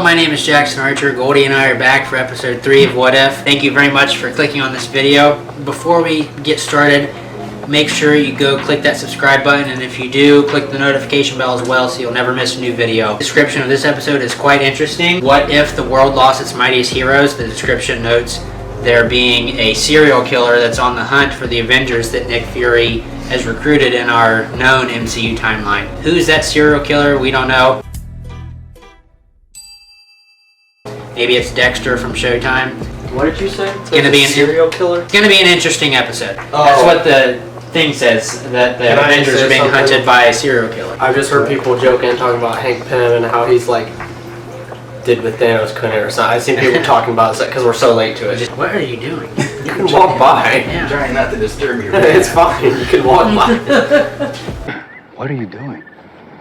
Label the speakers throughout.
Speaker 1: my name is Jackson Archer. Goldie and I are back for episode 3 of What If. Thank you very much for clicking on this video. Before we get started, make sure you go click that subscribe button, and if you do, click the notification bell as well so you'll never miss a new video. The description of this episode is quite interesting. What if the world lost its mightiest heroes? The description notes there being a serial killer that's on the hunt for the Avengers that Nick Fury has recruited in our known MCU timeline. Who's that serial killer? We don't know. Maybe it's Dexter from Showtime.
Speaker 2: What did you say?
Speaker 1: It's gonna be a
Speaker 2: serial killer.
Speaker 1: It's gonna be an interesting episode.
Speaker 2: Oh.
Speaker 1: That's what the thing says, that the Avengers are being hunted by a serial killer.
Speaker 2: I've just heard people joking, talking about Hank Pym and how he's like did with Thanos couldn't or something. I've seen people talking about it because we're so late to it.
Speaker 1: What are you doing?
Speaker 2: You can walk by.
Speaker 1: Yeah.
Speaker 3: I'm trying not to disturb you.
Speaker 2: It's fine. You can walk by.
Speaker 3: What are you doing?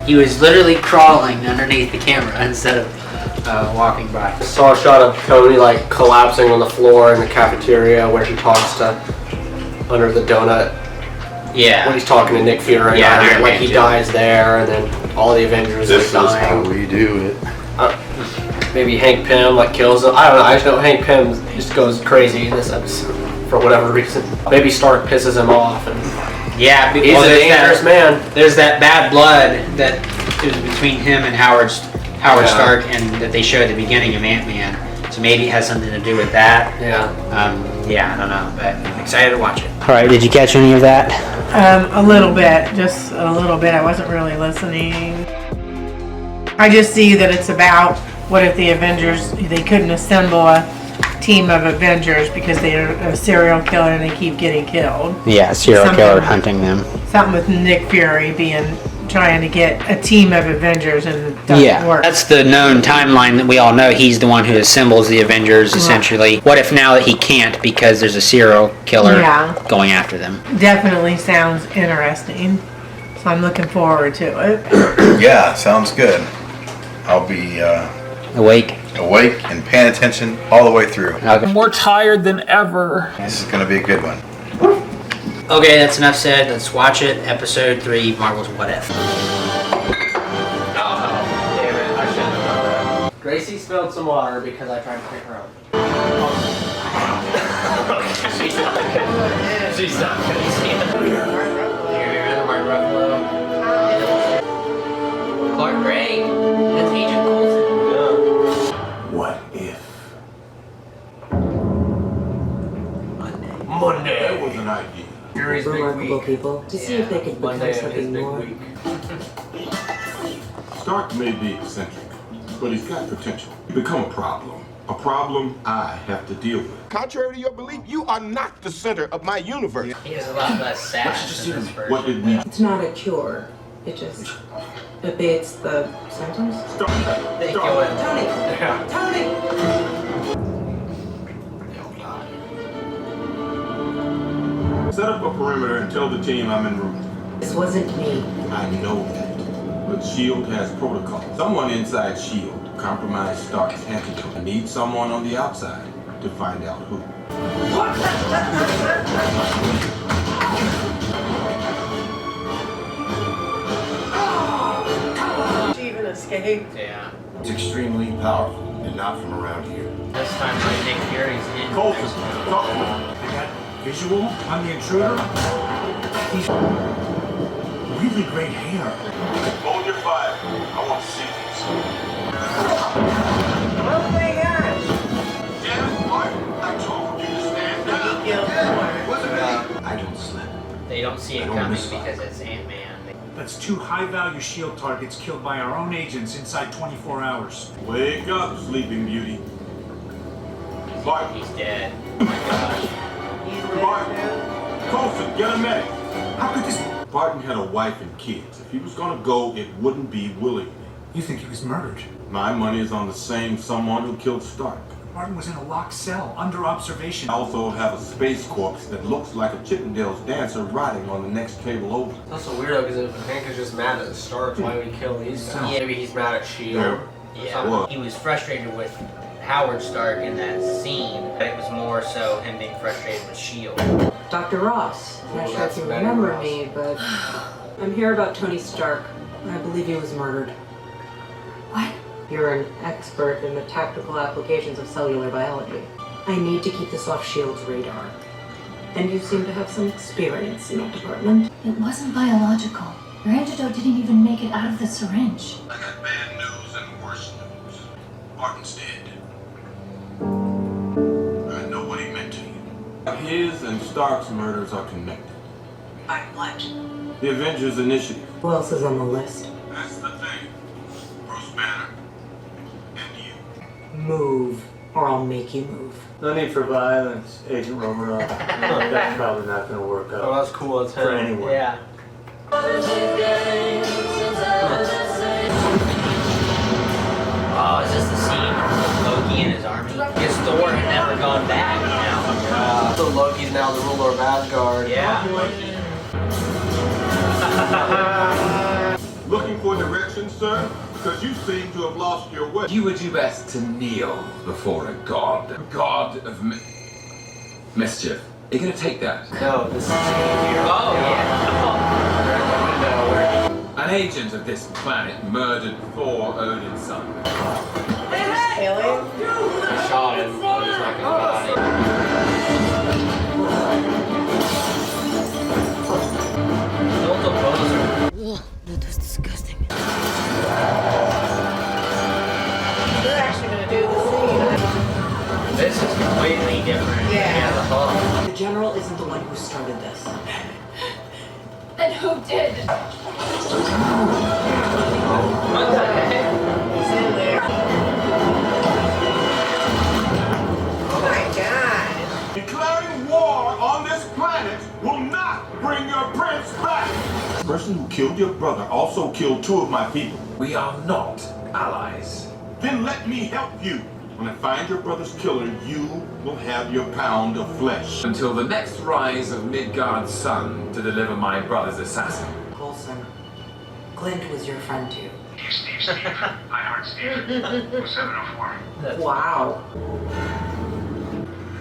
Speaker 1: He was literally crawling underneath the camera instead of walking by.
Speaker 2: I saw a shot of Tony like collapsing on the floor in the cafeteria where he talks to under the donut.
Speaker 1: Yeah.
Speaker 2: When he's talking to Nick Fury,
Speaker 1: Yeah,
Speaker 2: and, like he dies there, and then all the Avengers
Speaker 3: This
Speaker 2: are
Speaker 3: is
Speaker 2: dying.
Speaker 3: how we do it.
Speaker 2: Maybe Hank Pym like kills him. I don't know. I just know Hank Pym just goes crazy in this episode for whatever reason. Maybe Stark pisses him off, and
Speaker 1: Yeah,
Speaker 2: he's a dangerous man.
Speaker 1: There's that bad blood that is between him and Howard Stark, and that they show at the beginning of Ant-Man. So maybe it has something to do with that.
Speaker 2: Yeah.
Speaker 1: Yeah, I don't know, but I'm excited to watch it. All right, did you catch any of that?
Speaker 4: A little bit, just a little bit. I wasn't really listening. I just see that it's about what if the Avengers, they couldn't assemble a team of Avengers because they're a serial killer and they keep getting killed.
Speaker 1: Yeah, serial
Speaker 4: Something-
Speaker 1: killer hunting them.
Speaker 4: Something with Nick Fury trying to get a team of Avengers and it doesn't work.
Speaker 1: That's the known timeline that we all know. He's the one who assembles the Avengers, essentially. What if now that he can't because there's a serial killer going after them?
Speaker 4: Definitely sounds interesting. So I'm looking forward to it.
Speaker 5: Yeah, sounds good. I'll be
Speaker 1: Awake.
Speaker 5: awake and paying attention all the way through.
Speaker 1: Okay.
Speaker 6: More tired than ever.
Speaker 5: This is going to be a good one.
Speaker 1: Okay, that's enough said. Let's watch it. Episode 3, Marvel's What If.
Speaker 2: Gracie spilled some water because I tried to pick her up.
Speaker 1: She's not gonna see it. Clark Gregg. That's Agent Coulson.
Speaker 3: What if?
Speaker 2: Monday.
Speaker 3: That was an idea.
Speaker 2: Fury's big
Speaker 7: remarkable
Speaker 2: week.
Speaker 7: people to see if they could become
Speaker 2: Monday is
Speaker 7: something
Speaker 2: big
Speaker 7: more.
Speaker 2: week.
Speaker 8: Stark may be eccentric, but he's got potential. Become a problem. A problem I have to deal with.
Speaker 9: Contrary to your belief, you are not the center of my universe.
Speaker 1: He has a lot less sass in this version.
Speaker 8: What did we
Speaker 7: It's not a cure. It just abates the symptoms.
Speaker 8: start?
Speaker 1: They kill him.
Speaker 8: Set up a perimeter and tell the team I'm en route.
Speaker 7: This wasn't me.
Speaker 8: I know that. But S.H.I.E.L.D. has protocol. Someone inside S.H.I.E.L.D. compromised Stark's antidote. I need someone on the outside to find out who.
Speaker 4: She even escaped.
Speaker 1: Yeah.
Speaker 3: It's extremely powerful and not from around here.
Speaker 1: This time, I think Fury's in.
Speaker 8: Colton, talk to me.
Speaker 6: I got visual on the intruder. He's really great hair.
Speaker 8: Hold your fire. I want to see this.
Speaker 4: Oh my gosh!
Speaker 8: Damn, Martin, I told you to stand down.
Speaker 4: He killed someone.
Speaker 8: Wasn't me.
Speaker 3: I don't slip.
Speaker 1: They don't see it coming because it's Ant-Man.
Speaker 6: That's 2 high-value shield targets killed by our own agents inside 24 hours.
Speaker 8: Wake up, Sleeping Beauty. Martin,
Speaker 1: He's dead. Oh my gosh.
Speaker 8: Martin. Colson, get a medic.
Speaker 6: How could this...
Speaker 8: Barton had a wife and kids. If he was gonna go, it wouldn't be willingly.
Speaker 6: You think he was murdered?
Speaker 8: My money is on the same someone who killed Stark.
Speaker 6: Martin was in a locked cell, under observation.
Speaker 8: I also have a space corpse that looks like a Chippendales dancer riding on the next table over.
Speaker 2: That's so weirdo because if Hank is just mad at Stark, why would he kill these guys?
Speaker 1: Yeah.
Speaker 2: Maybe he's mad at S.H.I.E.L.D.
Speaker 1: Yeah. He was frustrated with Howard Stark in that scene, but it was more so him being frustrated with S.H.I.E.L.D.
Speaker 7: Dr. Ross. I'm not sure if
Speaker 2: that's
Speaker 7: you
Speaker 2: better,
Speaker 7: remember
Speaker 2: Ross.
Speaker 7: me, but I'm here about Tony Stark. I believe he was murdered. What? You're an expert in the tactical applications of cellular biology. I need to keep this off S.H.I.E.L.D.'s radar. And you seem to have some experience in that department.
Speaker 10: It wasn't biological. Your antidote didn't even make it out of the syringe.
Speaker 3: I got bad news and worse news. Martin's dead. I know what he meant to you.
Speaker 8: His and Stark's murders are connected.
Speaker 7: By what?
Speaker 8: The Avengers Initiative.
Speaker 7: Who else is on the list?
Speaker 3: That's the thing. Bruce Banner. And you.
Speaker 7: Move, or I'll make you move.
Speaker 6: No need for violence, Agent Romero. That's probably not going to work
Speaker 2: Oh,
Speaker 6: out
Speaker 2: that's cool. That's
Speaker 6: for
Speaker 2: him.
Speaker 6: anyone.
Speaker 2: Yeah.
Speaker 1: Oh, is this the scene with Loki and his army? Because Thor had never gone back, you know?
Speaker 2: So Loki's now the ruler of Asgard.
Speaker 1: Yeah.
Speaker 8: Looking for directions, sir? Because you seem to have lost your way.
Speaker 11: You would do best to kneel before a god. A god of mischief. Are you gonna take that?
Speaker 2: No, this is here.
Speaker 1: Oh, yeah.
Speaker 11: An agent of this planet murdered Thor, Odin's son.
Speaker 4: Alien?
Speaker 2: Shot him, but he's not gonna die.
Speaker 1: Total poser.
Speaker 10: That was disgusting.
Speaker 4: They're actually gonna do the scene.
Speaker 1: This is completely different.
Speaker 4: Yeah.
Speaker 1: The Hulk.
Speaker 7: The general isn't the one who started this.
Speaker 10: Then who did?
Speaker 1: What the heck?
Speaker 4: He's in there. Oh my god.
Speaker 8: Declaring war on this planet will not bring your prince back! The person who killed your brother also killed 2 of my people.
Speaker 11: We are not allies.
Speaker 8: Then let me help you. When I find your brother's killer, you will have your pound of flesh.
Speaker 11: Until the next rise of Midgard's son to deliver my brother's assassin.
Speaker 7: Coulson, Clint was your friend too.
Speaker 3: Steve. I heart Steve. 704.
Speaker 7: Wow.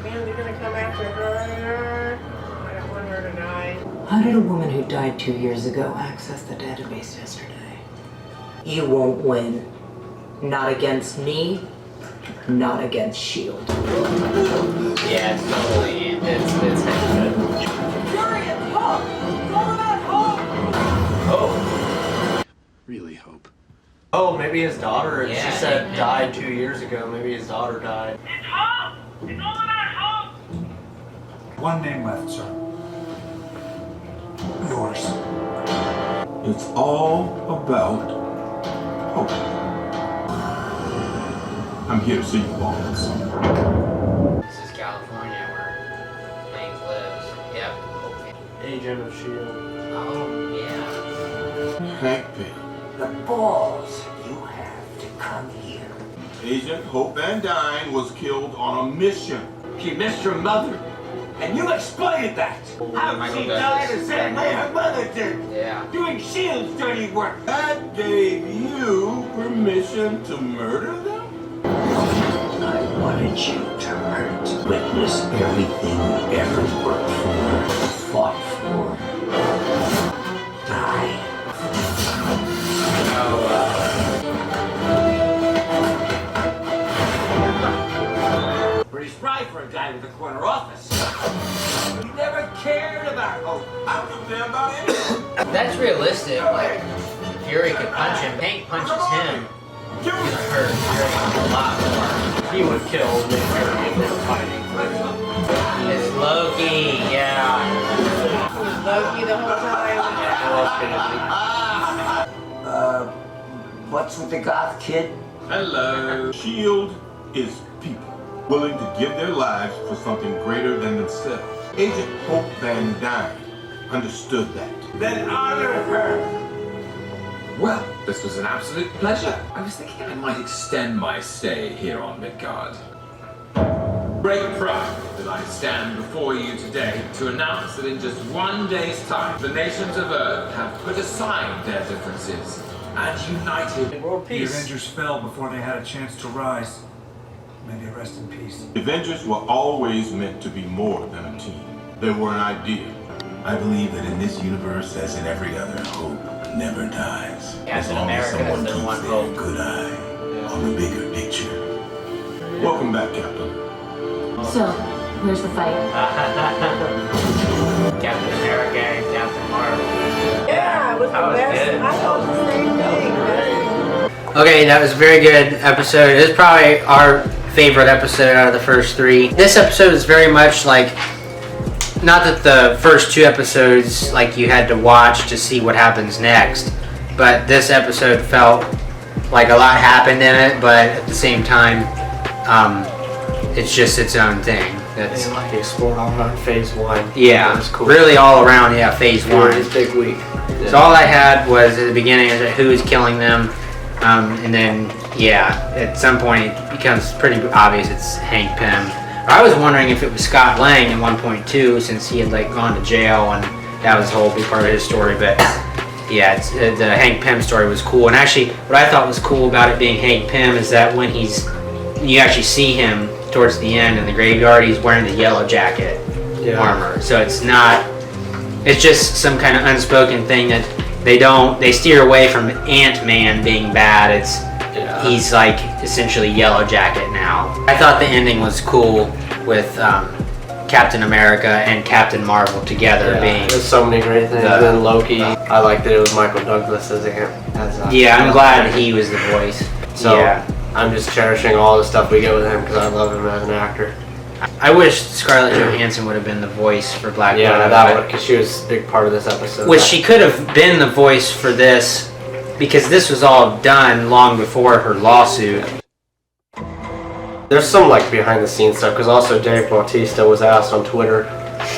Speaker 4: Man, they're gonna come after her. I don't want her to die.
Speaker 7: How did a woman who died 2 years ago access the database yesterday? You won't win. Not against me, not against S.H.I.E.L.D.
Speaker 1: Yeah, it's totally. It's good.
Speaker 2: Oh.
Speaker 3: Really hope.
Speaker 2: Oh, maybe his daughter.
Speaker 1: Yeah,
Speaker 2: She said
Speaker 1: yeah.
Speaker 2: died 2 years ago. Maybe his daughter died.
Speaker 6: One name left, sir. Yours.
Speaker 8: It's all about hope. I'm here to see you, Wallace.
Speaker 1: This is California where things lives. Yep.
Speaker 2: Agent of S.H.I.E.L.D.
Speaker 1: Oh, yeah.
Speaker 8: Hank Pym.
Speaker 6: The balls you have to come here.
Speaker 8: Agent Hope Van Dyne was killed on a mission.
Speaker 6: She missed her mother. And you explained that. How
Speaker 1: Michael
Speaker 6: she
Speaker 1: Douglas.
Speaker 6: died the same way her mother did.
Speaker 1: Yeah.
Speaker 6: Doing S.H.I.E.L.D.'s dirty work.
Speaker 8: That gave you permission to murder them?
Speaker 6: I wanted you to hurt. Witness everything you ever worked for, fought for. Die. Pretty spry for a guy with a corner office. He never cared about hope.
Speaker 8: I don't give a damn about anything.
Speaker 1: That's realistic. Like, Fury could punch him. Hank punches him. He's gonna hurt Fury a lot more.
Speaker 2: He would kill Nick Fury if they were fighting.
Speaker 1: It's Loki, yeah.
Speaker 4: Was Loki the whole time?
Speaker 2: Who else could it
Speaker 6: What's with the goth kid?
Speaker 8: Hello. S.H.I.E.L.D. is people willing to give their lives for something greater than themselves. Agent Hope Van Dyne understood that.
Speaker 6: Then honor her.
Speaker 11: Well, this was an absolute pleasure. I was thinking I might extend my stay here on Midgard. Great pride that I stand before you today to announce that in just 1 day's time, the nations of Earth have put aside their differences and united in world
Speaker 6: The
Speaker 11: peace.
Speaker 6: Avengers fell before they had a chance to rise. May they rest in peace.
Speaker 8: The Avengers were always meant to be more than a team. They were an idea.
Speaker 3: I believe that in this universe, as in every other, hope never dies.
Speaker 1: Captain
Speaker 3: as long as
Speaker 1: America is
Speaker 3: someone
Speaker 1: their
Speaker 3: keeps
Speaker 1: one
Speaker 3: their
Speaker 1: hope.
Speaker 3: good eye
Speaker 6: on the bigger picture.
Speaker 8: Welcome back, Captain.
Speaker 10: So, where's the fight?
Speaker 1: Captain America and Captain Marvel.
Speaker 4: Yeah, it was the best. I thought the same thing.
Speaker 1: Okay, that was a very good episode. It was probably our favorite episode out of the first 3. This episode is very much like, not that the first 2 episodes like you had to watch to see what happens next, but this episode felt like a lot happened in it, but at the same time, it's just its own thing. That's
Speaker 2: like explored all around phase 1.
Speaker 1: yeah,
Speaker 2: That was cool.
Speaker 1: really all around. Yeah, phase 1.
Speaker 2: It was a big week.
Speaker 1: So all I had was at the beginning is who is killing them, and then yeah, at some point it becomes pretty obvious it's Hank Pym. I was wondering if it was Scott Lang at one point too, since he had like gone to jail and that was the whole big part of his story. But yeah, the Hank Pym story was cool. And actually, what I thought was cool about it being Hank Pym is that when you actually see him towards the end in the graveyard, he's wearing the yellow jacket armor. So it's just some kind of unspoken thing that they steer away from Ant-Man being bad. He's like essentially Yellow Jacket now. I thought the ending was cool with Captain America and Captain Marvel together being.
Speaker 2: There's so many great things. And then Loki, I liked that it was Michael Douglas as
Speaker 1: yeah, I'm glad he was the voice.
Speaker 2: So
Speaker 1: yeah.
Speaker 2: I'm just cherishing all the stuff we get with him because I love him as an actor.
Speaker 1: I wish Scarlett Johansson would have been the voice for Black Widow.
Speaker 2: Yeah, that would, because she was a big part of this episode.
Speaker 1: Which she could have been the voice for this, because this was all done long before her lawsuit.
Speaker 2: There's some like behind the scenes stuff, because also Dave Bautista was asked on Twitter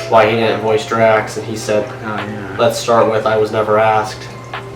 Speaker 2: why he didn't voice Drax, and he said, let's start with I was never asked.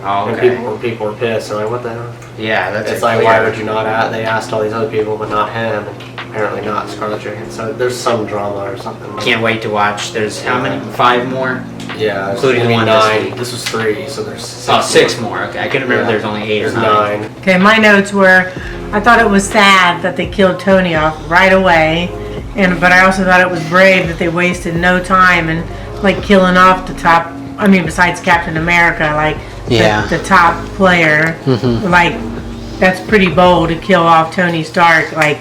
Speaker 1: Oh, okay.
Speaker 2: And people were pissed, and I'm like, what the hell?
Speaker 1: Yeah, that's
Speaker 2: it's like, why would you not ask? They asked all these other people, but not him, and apparently not Scarlett Johansson. So there's some drama or something.
Speaker 1: Can't wait to watch. There's how many? 5 more?
Speaker 2: Yeah,
Speaker 1: including one
Speaker 2: 9. This was 3, so there's 6.
Speaker 1: 6 more. Okay, I couldn't remember. There's only 8 or 9.
Speaker 4: Okay, my notes were, I thought it was sad that they killed Tony off right away, but I also thought it was brave that they wasted no time and like killing off the top. I mean, besides Captain America, like the top player, like that's pretty bold to kill off Tony Stark. Like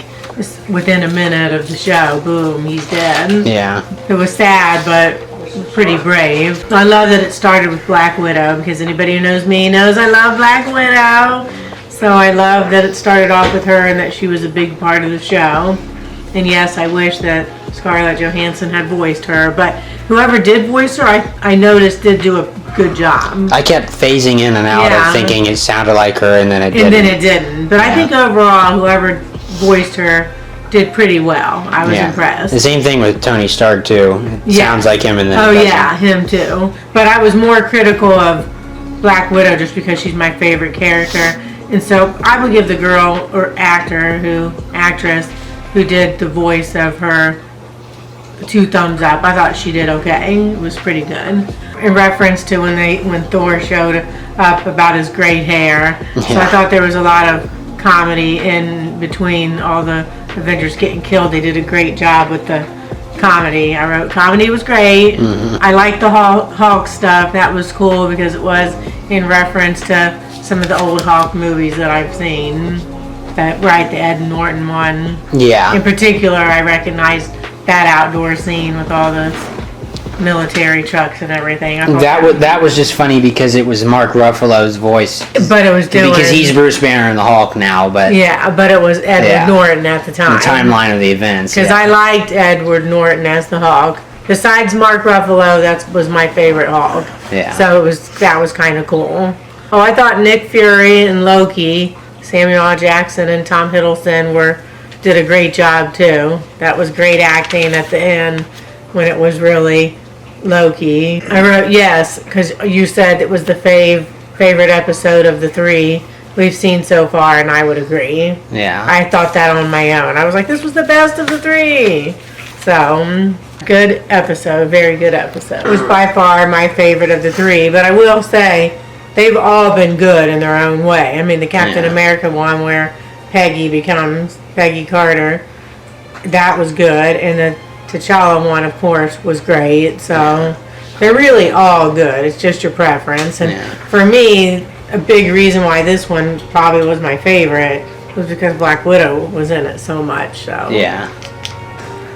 Speaker 4: within a minute of the show, boom, he's dead.
Speaker 1: Yeah,
Speaker 4: it was sad, but pretty brave. I love that it started with Black Widow, because anybody who knows me knows I love Black Widow. So I love that it started off with her and that she was a big part of the show. And yes, I wish that Scarlett Johansson had voiced her, but whoever did voice her, I noticed did do a good job.
Speaker 1: I kept phasing in and out of thinking it sounded like her, and then it didn't.
Speaker 4: And then it didn't. But I think overall, whoever voiced her did pretty well. I was impressed.
Speaker 1: The same thing with Tony Stark too. It sounds like him, and then
Speaker 4: him too. But I was more critical of Black Widow just because she's my favorite character, and so I would give the girl or actress who did the voice of her 2 thumbs up. I thought she did okay. It was pretty good. In reference to when Thor showed up about his great hair, so I thought there was a lot of comedy in between all the Avengers getting killed. They did a great job with the comedy. I wrote comedy was great. I liked the Hulk stuff. That was cool because it was in reference to some of the old Hulk movies that I've seen. The Ed Norton one. Yeah. In particular, I recognized that outdoor scene with all the military trucks and everything.
Speaker 1: That was just funny because it was Mark Ruffalo's voice. But it was because he's Bruce Banner in the Hulk now. But
Speaker 4: but it was Edward Norton at the time.
Speaker 1: The timeline of the events.
Speaker 4: Because I liked Edward Norton as the Hulk. Besides Mark Ruffalo, that was my favorite Hulk. Yeah. So that was kind of cool. Oh, I thought Nick Fury and Loki, Samuel L. Jackson and Tom Hiddleston did a great job too. That was great acting at the end when it was really Loki. I wrote yes because you said it was the favorite episode of the 3 we've seen so far, and I would agree. Yeah. I thought that on my own. I was like, this was the best of the 3. So good episode, very good episode. It was by far my favorite of the 3, but I will say they've all been good in their own way. I mean, the Captain America one where Peggy becomes Peggy Carter, that was good, and the T'Challa one, of course, was great. So they're really all good. It's just your preference. And for me, a big reason why this one probably was my favorite was because Black Widow was in it so much. So
Speaker 1: Yeah.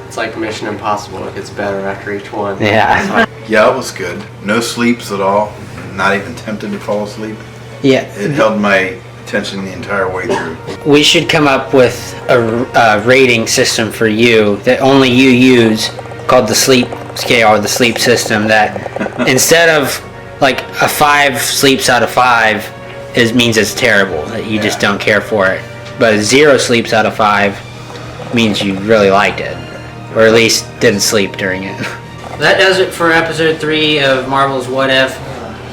Speaker 2: It's like Mission Impossible. It gets better after each one.
Speaker 1: Yeah.
Speaker 5: Yeah, it was good. No sleeps at all. Not even tempted to fall asleep.
Speaker 1: Yeah.
Speaker 5: It held my attention the entire way through.
Speaker 1: We should come up with a rating system for you that only you use, called the sleep scale or the sleep system, that instead of like a 5 sleeps out of 5 means it's terrible, that you just don't care for it. But a 0 sleeps out of 5 means you really liked it, or at least didn't sleep during it. That does it for episode 3 of Marvel's What If.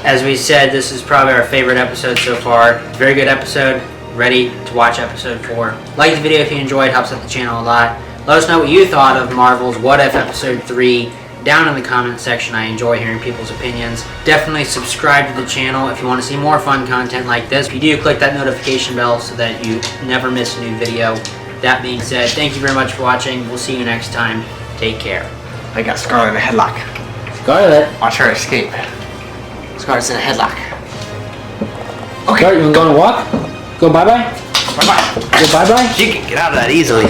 Speaker 1: As we said, this is probably our favorite episode so far. Very good episode. Ready to watch episode 4. Like the video if you enjoyed, helps out the channel a lot. Let us know what you thought of Marvel's What If episode 3 down in the comment section. I enjoy hearing people's opinions. Definitely subscribe to the channel if you want to see more fun content like this. If you do, click that notification bell so that you never miss a new video. That being said, thank you very much for watching. We'll see you next time. Take care.
Speaker 2: I got Scarlet in a headlock.
Speaker 1: Scarlet?
Speaker 2: Watch her escape. Scarlet's in a headlock.
Speaker 1: Okay. Scarlet, you want to go on a walk? Go bye-bye?
Speaker 2: Bye-bye.
Speaker 1: Go bye-bye?
Speaker 2: She can get out of that easily.